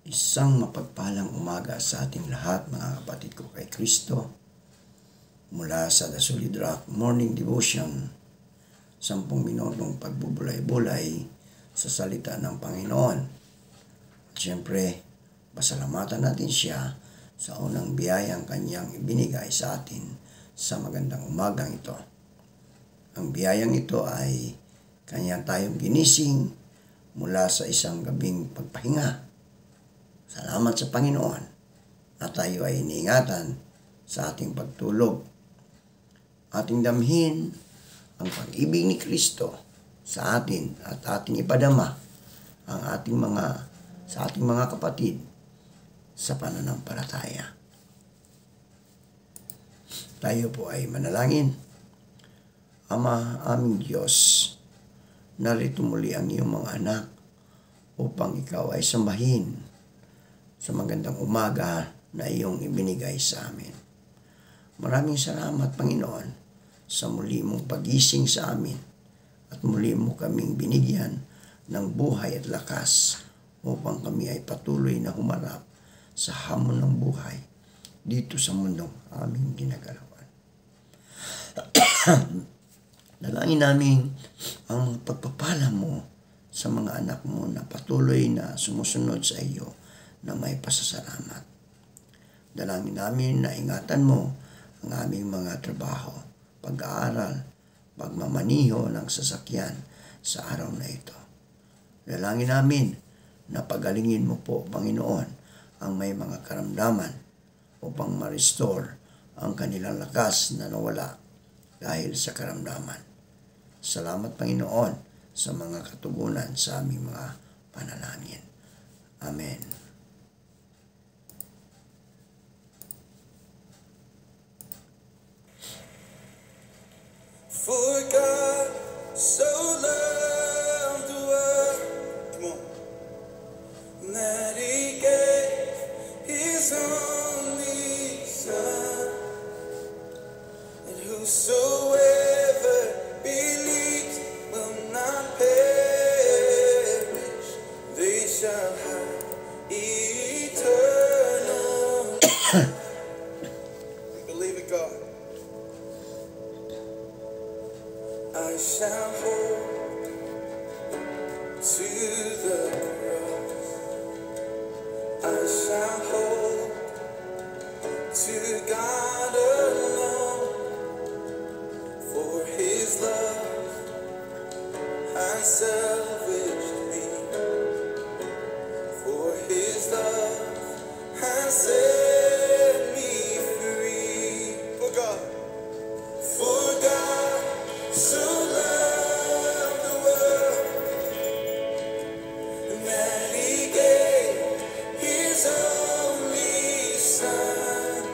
Isang mapagpalang umaga sa ating lahat, mga kapatid ko kay Kristo. Mula sa The Solid Rock Morning Devotion, 10 minutong pagbubulay-bulay sa salita ng Panginoon. At syempre, pasalamatan natin siya sa unang biyayang kanyang ibinigay sa atin sa magandang umagang ito. Ang biyayang ito ay kanya tayong ginising mula sa isang gabing pagpahinga. Salamat sa Panginoon na tayo ay iniingatan sa ating pagtulog. Ating damhin ang pag-ibig ni Kristo sa atin at ating ipadama ang sa ating mga kapatid sa pananampalataya. Tayo po ay manalangin. Ama, aming Diyos, narito muli ang iyong mga anak upang ikaw ay sambahin sa magandang umaga na iyong ibinigay sa amin. Maraming salamat, Panginoon, sa muli mong pagising sa amin at muli mo kaming binigyan ng buhay at lakas upang kami ay patuloy na humarap sa hamon ng buhay dito sa mundong aming ginagalawan. Dalangin namin ang pagpapala mo sa mga anak mo na patuloy na sumusunod sa iyo na may pasasalamat. Dalangin namin na ingatan mo ang aming mga trabaho, pag-aaral, pagmamaniho ng sasakyan sa araw na ito. Dalangin namin na pagalingin mo po, Panginoon, ang may mga karamdaman upang ma-restore ang kanilang lakas na nawala dahil sa karamdaman. Salamat, Panginoon, sa mga katugunan sa aming mga panalangin. Amen. For God so loved the world, come on, that He gave His only Son, and whosoever believes will not perish, they shall have eternal life. We believe in God. I shall hold to the cross. I shall hold to God alone, for His love has salvaged me, for His love has set me free. For God so loved the world that He gave His only Son,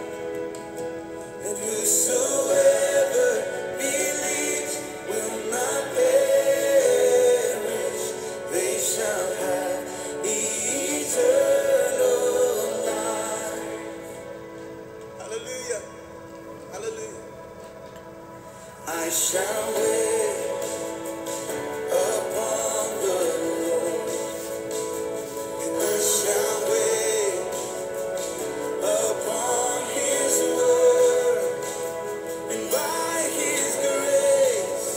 and whosoever believes will not perish, they shall have eternal life. Hallelujah, hallelujah. I shall wait upon the Lord, and I shall wait upon His word, and by His grace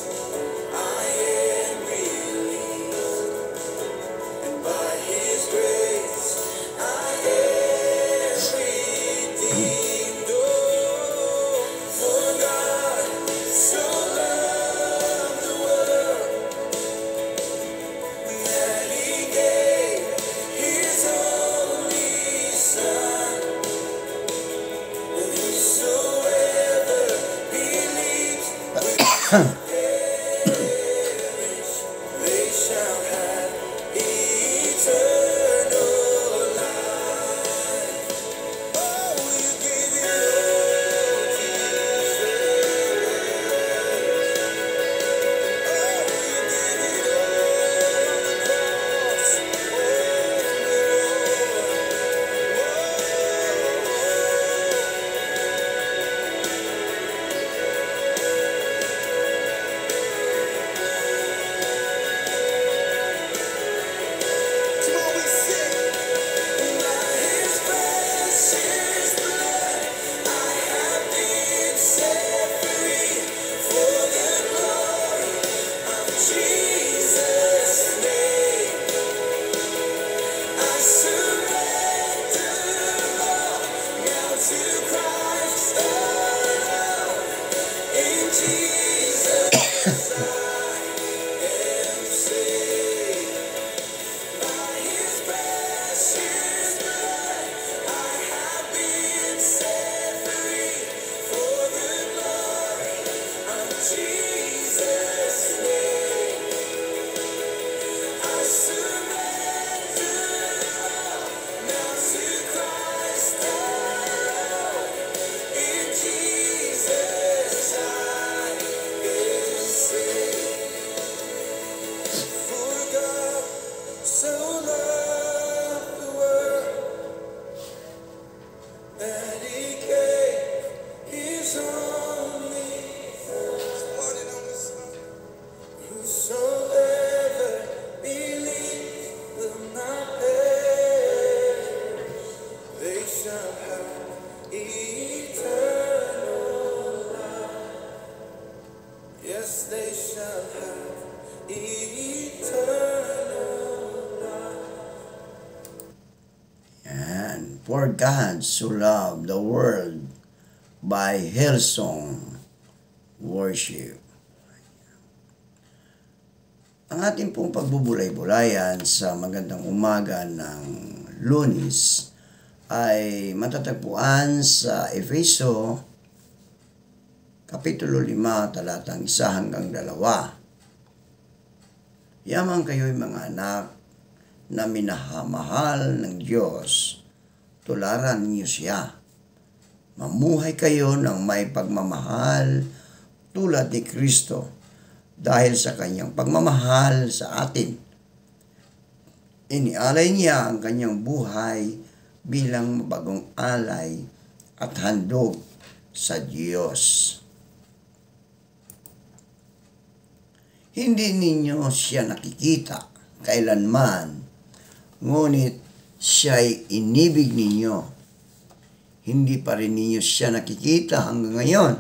I am released, and by His grace I am redeemed. Oh, for God so loved the world that He gave His only Son, and whosoever believes will not perish, they shall have eternal life. Oh, we give you all loved the world that he gave his only Son. Whosoever believes will not perish, they shall have eternal life. Yes, they shall have eternal life. And for God so loved the world by Hillsong Worship. Ang ating pong pagbubulay-bulayan sa magandang umaga ng Lunes ay matatagpuan sa Efeso Kapitulo 5, talatang 1 hanggang 2. Yamang kayo'y mga anak na minahamahal ng Diyos, tularan niyo siya. Mamuhay kayo ng may pagmamahal tulad ni Kristo dahil sa kanyang pagmamahal sa atin. Inialay niya ang kanyang buhay bilang mabagong alay at handog sa Diyos. Hindi ninyo siya nakikita kailanman, ngunit siya'y inibig ninyo. Hindi pa rin ninyo siya nakikita hanggang ngayon,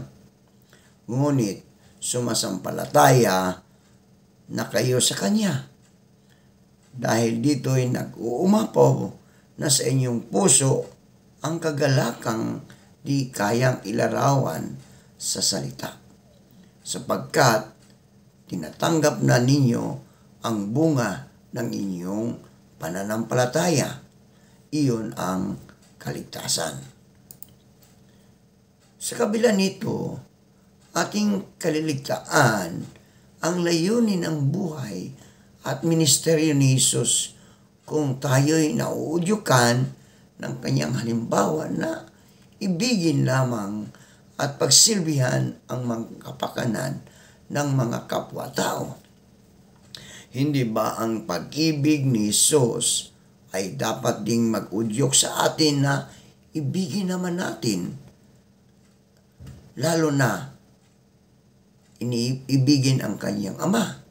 ngunit sumasampalataya na kayo sa Kanya. Dahil dito'y nag-uumapaw na sa inyong puso ang kagalakang di kayang ilarawan sa salita. Sapagkat tinatanggap na ninyo ang bunga ng inyong pananampalataya. Iyon ang kaligtasan. Sa kabila nito, ating kaliligtaan ang layunin ng buhay at ministeryo ni Jesus kung tayo'y nauudyukan ng kanyang halimbawa na ibigin lamang at pagsilbihan ang mga kapakanan ng mga kapwa-tao. Hindi ba ang pag-ibig ni Jesus ay dapat ding mag-udyok sa atin na ibigin naman natin, lalo na iniibigin ang kanyang ama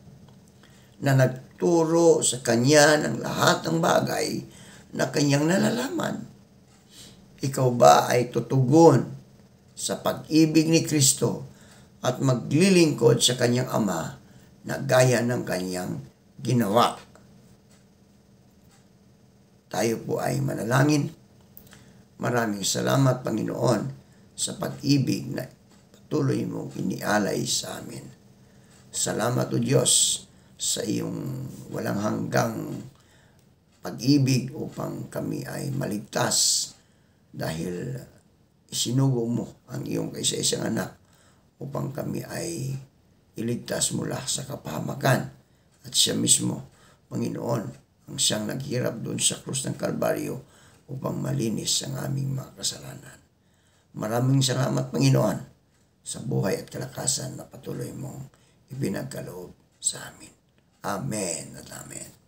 na nagturo sa kanya ng lahat ng bagay na kanyang nalalaman. Ikaw ba ay tutugon sa pag-ibig ni Kristo at maglilingkod sa kanyang ama na gaya ng kanyang ginawa? Tayo po ay manalangin. Maraming salamat, Panginoon, sa pag-ibig na patuloy mong inialay sa amin. Salamat, O Diyos, sa iyong walang hanggang pag-ibig upang kami ay maligtas dahil isinugo mo ang iyong kaisa-isang anak upang kami ay iligtas mula sa kapahamakan. At siya mismo, Panginoon, ang siyang naghirap doon sa krus ng Kalbaryo upang malinis ang aming mga kasalanan. Maraming salamat, Panginoon, sa buhay at kalakasan na patuloy mong ibinagkaloob sa amin. Amen at amen.